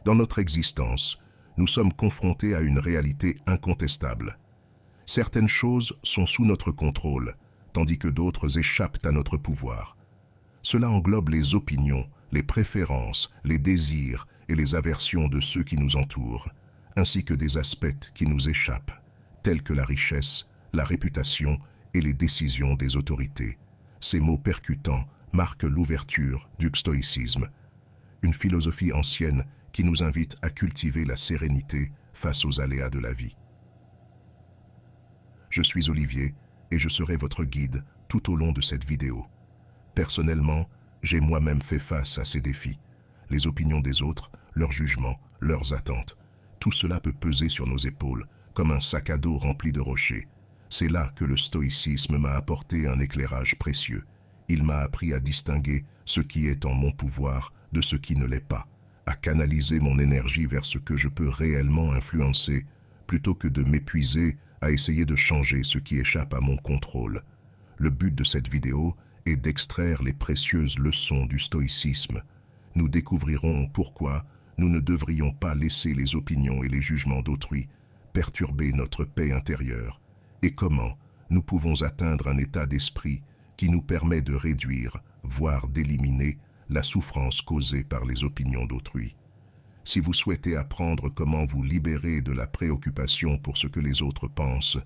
Dans notre existence, nous sommes confrontés à une réalité incontestable. Certaines choses sont sous notre contrôle, tandis que d'autres échappent à notre pouvoir. Cela englobe les opinions, les préférences, les désirs et les aversions de ceux qui nous entourent, ainsi que des aspects qui nous échappent, tels que la richesse, la réputation et les décisions des autorités. Ces mots percutants marquent l'ouverture du stoïcisme, une philosophie ancienne qui nous invite à cultiver la sérénité face aux aléas de la vie. Je suis Olivier et je serai votre guide tout au long de cette vidéo. Personnellement, j'ai moi-même fait face à ces défis. Les opinions des autres, leurs jugements, leurs attentes. Tout cela peut peser sur nos épaules, comme un sac à dos rempli de rochers. C'est là que le stoïcisme m'a apporté un éclairage précieux. Il m'a appris à distinguer ce qui est en mon pouvoir de ce qui ne l'est pas, à canaliser mon énergie vers ce que je peux réellement influencer, plutôt que de m'épuiser à essayer de changer ce qui échappe à mon contrôle. Le but de cette vidéo est d'extraire les précieuses leçons du stoïcisme. Nous découvrirons pourquoi nous ne devrions pas laisser les opinions et les jugements d'autrui perturber notre paix intérieure et comment nous pouvons atteindre un état d'esprit qui nous permet de réduire, voire d'éliminer, la souffrance causée par les opinions d'autrui. Si vous souhaitez apprendre comment vous libérer de la préoccupation pour ce que les autres pensent,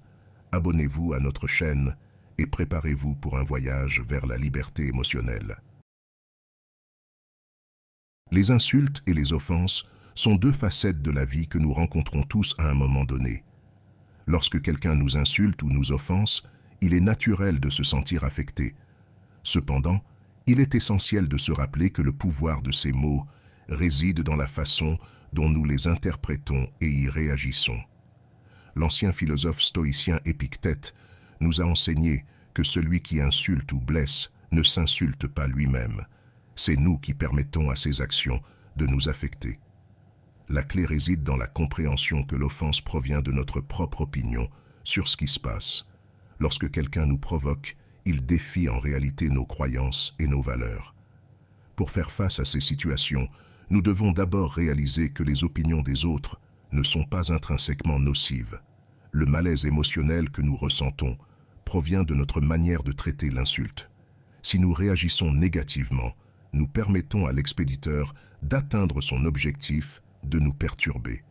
abonnez-vous à notre chaîne et préparez-vous pour un voyage vers la liberté émotionnelle. Les insultes et les offenses sont deux facettes de la vie que nous rencontrons tous à un moment donné. Lorsque quelqu'un nous insulte ou nous offense, il est naturel de se sentir affecté. Cependant, il est essentiel de se rappeler que le pouvoir de ces mots réside dans la façon dont nous les interprétons et y réagissons. L'ancien philosophe stoïcien Épictète nous a enseigné que celui qui insulte ou blesse ne s'insulte pas lui-même. C'est nous qui permettons à ses actions de nous affecter. La clé réside dans la compréhension que l'offense provient de notre propre opinion sur ce qui se passe. Lorsque quelqu'un nous provoque, il défie en réalité nos croyances et nos valeurs. Pour faire face à ces situations, nous devons d'abord réaliser que les opinions des autres ne sont pas intrinsèquement nocives. Le malaise émotionnel que nous ressentons provient de notre manière de traiter l'insulte. Si nous réagissons négativement, nous permettons à l'expéditeur d'atteindre son objectif de nous perturber.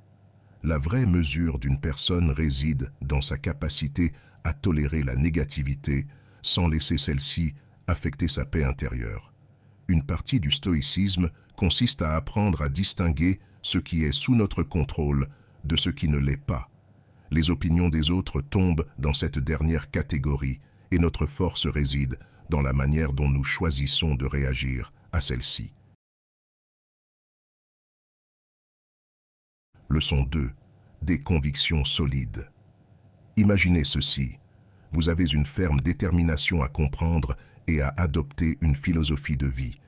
La vraie mesure d'une personne réside dans sa capacité à tolérer la négativité sans laisser celle-ci affecter sa paix intérieure. Une partie du stoïcisme consiste à apprendre à distinguer ce qui est sous notre contrôle de ce qui ne l'est pas. Les opinions des autres tombent dans cette dernière catégorie et notre force réside dans la manière dont nous choisissons de réagir à celle-ci. Leçon 2. Des convictions solides. Imaginez ceci. Vous avez une ferme détermination à comprendre et à adopter une philosophie de vie,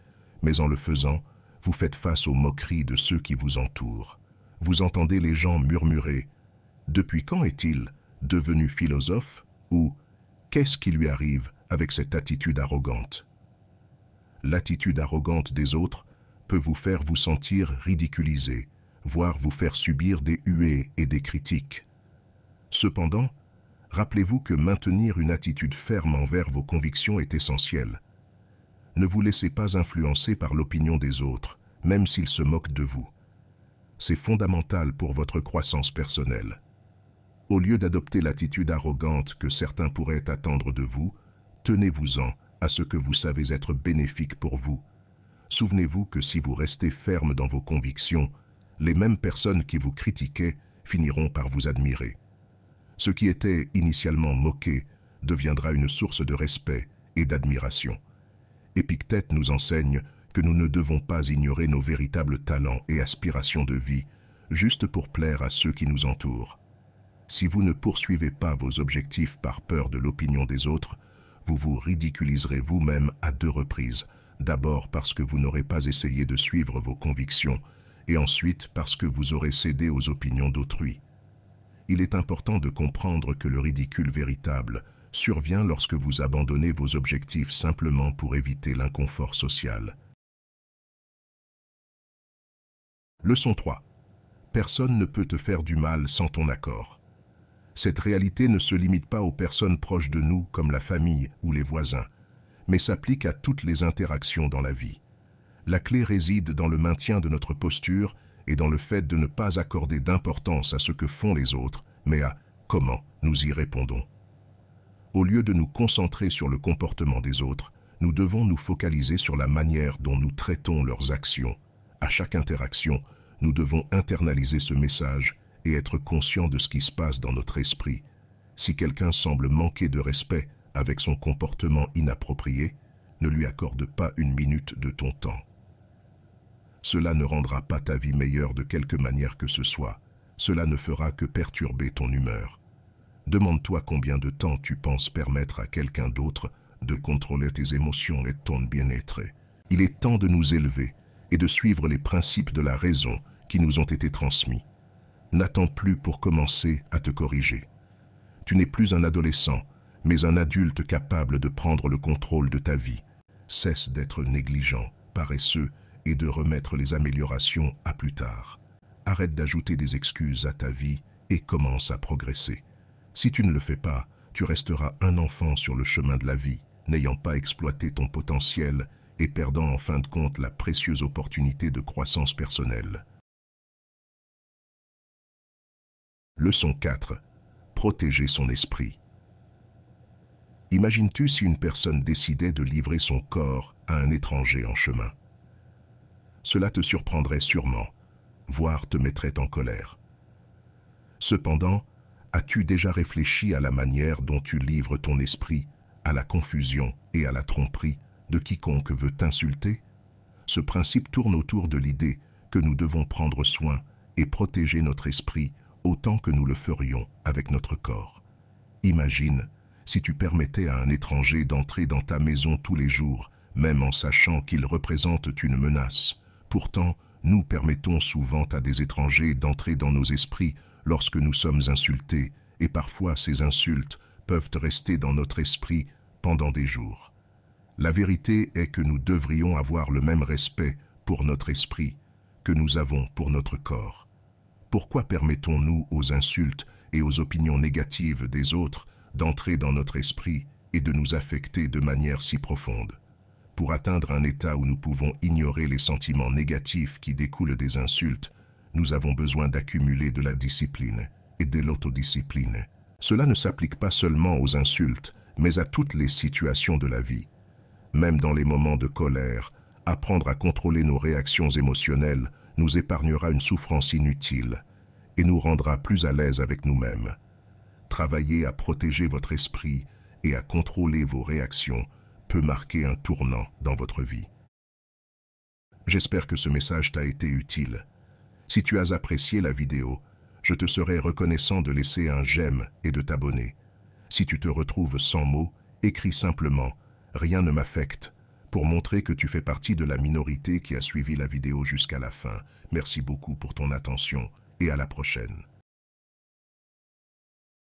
mais en le faisant, vous faites face aux moqueries de ceux qui vous entourent. Vous entendez les gens murmurer « Depuis quand est-il devenu philosophe ?» ou « Qu'est-ce qui lui arrive avec cette attitude arrogante ?» L'attitude arrogante des autres peut vous faire vous sentir ridiculisé, voire vous faire subir des huées et des critiques. Cependant, rappelez-vous que maintenir une attitude ferme envers vos convictions est essentiel. Ne vous laissez pas influencer par l'opinion des autres, même s'ils se moquent de vous. C'est fondamental pour votre croissance personnelle. Au lieu d'adopter l'attitude arrogante que certains pourraient attendre de vous, tenez-vous-en à ce que vous savez être bénéfique pour vous. Souvenez-vous que si vous restez ferme dans vos convictions, les mêmes personnes qui vous critiquaient finiront par vous admirer. Ce qui était initialement moqué deviendra une source de respect et d'admiration. Épictète nous enseigne que nous ne devons pas ignorer nos véritables talents et aspirations de vie, juste pour plaire à ceux qui nous entourent. Si vous ne poursuivez pas vos objectifs par peur de l'opinion des autres, vous vous ridiculiserez vous-même à 2 reprises, d'abord parce que vous n'aurez pas essayé de suivre vos convictions, et ensuite parce que vous aurez cédé aux opinions d'autrui. Il est important de comprendre que le ridicule véritable survient lorsque vous abandonnez vos objectifs simplement pour éviter l'inconfort social. Leçon 3. Personne ne peut te faire du mal sans ton accord. Cette réalité ne se limite pas aux personnes proches de nous comme la famille ou les voisins, mais s'applique à toutes les interactions dans la vie. La clé réside dans le maintien de notre posture et dans le fait de ne pas accorder d'importance à ce que font les autres, mais à comment nous y répondons. Au lieu de nous concentrer sur le comportement des autres, nous devons nous focaliser sur la manière dont nous traitons leurs actions. À chaque interaction, nous devons internaliser ce message et être conscients de ce qui se passe dans notre esprit. Si quelqu'un semble manquer de respect avec son comportement inapproprié, ne lui accorde pas une minute de ton temps. Cela ne rendra pas ta vie meilleure de quelque manière que ce soit. Cela ne fera que perturber ton humeur. Demande-toi combien de temps tu penses permettre à quelqu'un d'autre de contrôler tes émotions et ton bien-être. Il est temps de nous élever et de suivre les principes de la raison qui nous ont été transmis. N'attends plus pour commencer à te corriger. Tu n'es plus un adolescent, mais un adulte capable de prendre le contrôle de ta vie. Cesse d'être négligent, paresseux et de remettre les améliorations à plus tard. Arrête d'ajouter des excuses à ta vie et commence à progresser. Si tu ne le fais pas, tu resteras un enfant sur le chemin de la vie, n'ayant pas exploité ton potentiel et perdant en fin de compte la précieuse opportunité de croissance personnelle. Leçon 4. Protéger son esprit. Imagines-tu si une personne décidait de livrer son corps à un étranger en chemin? Cela te surprendrait sûrement, voire te mettrait en colère. Cependant, as-tu déjà réfléchi à la manière dont tu livres ton esprit à la confusion et à la tromperie de quiconque veut t'insulter? Ce principe tourne autour de l'idée que nous devons prendre soin et protéger notre esprit autant que nous le ferions avec notre corps. Imagine si tu permettais à un étranger d'entrer dans ta maison tous les jours, même en sachant qu'il représente une menace. Pourtant, nous permettons souvent à des étrangers d'entrer dans nos esprits lorsque nous sommes insultés, et parfois ces insultes peuvent rester dans notre esprit pendant des jours. La vérité est que nous devrions avoir le même respect pour notre esprit que nous avons pour notre corps. Pourquoi permettons-nous aux insultes et aux opinions négatives des autres d'entrer dans notre esprit et de nous affecter de manière si profonde? Pour atteindre un état où nous pouvons ignorer les sentiments négatifs qui découlent des insultes, nous avons besoin d'accumuler de la discipline et de l'autodiscipline. Cela ne s'applique pas seulement aux insultes, mais à toutes les situations de la vie. Même dans les moments de colère, apprendre à contrôler nos réactions émotionnelles nous épargnera une souffrance inutile et nous rendra plus à l'aise avec nous-mêmes. Travailler à protéger votre esprit et à contrôler vos réactions peut marquer un tournant dans votre vie. J'espère que ce message t'a été utile. Si tu as apprécié la vidéo, je te serai reconnaissant de laisser un j'aime et de t'abonner. Si tu te retrouves sans mots, écris simplement « Rien ne m'affecte » pour montrer que tu fais partie de la minorité qui a suivi la vidéo jusqu'à la fin. Merci beaucoup pour ton attention et à la prochaine.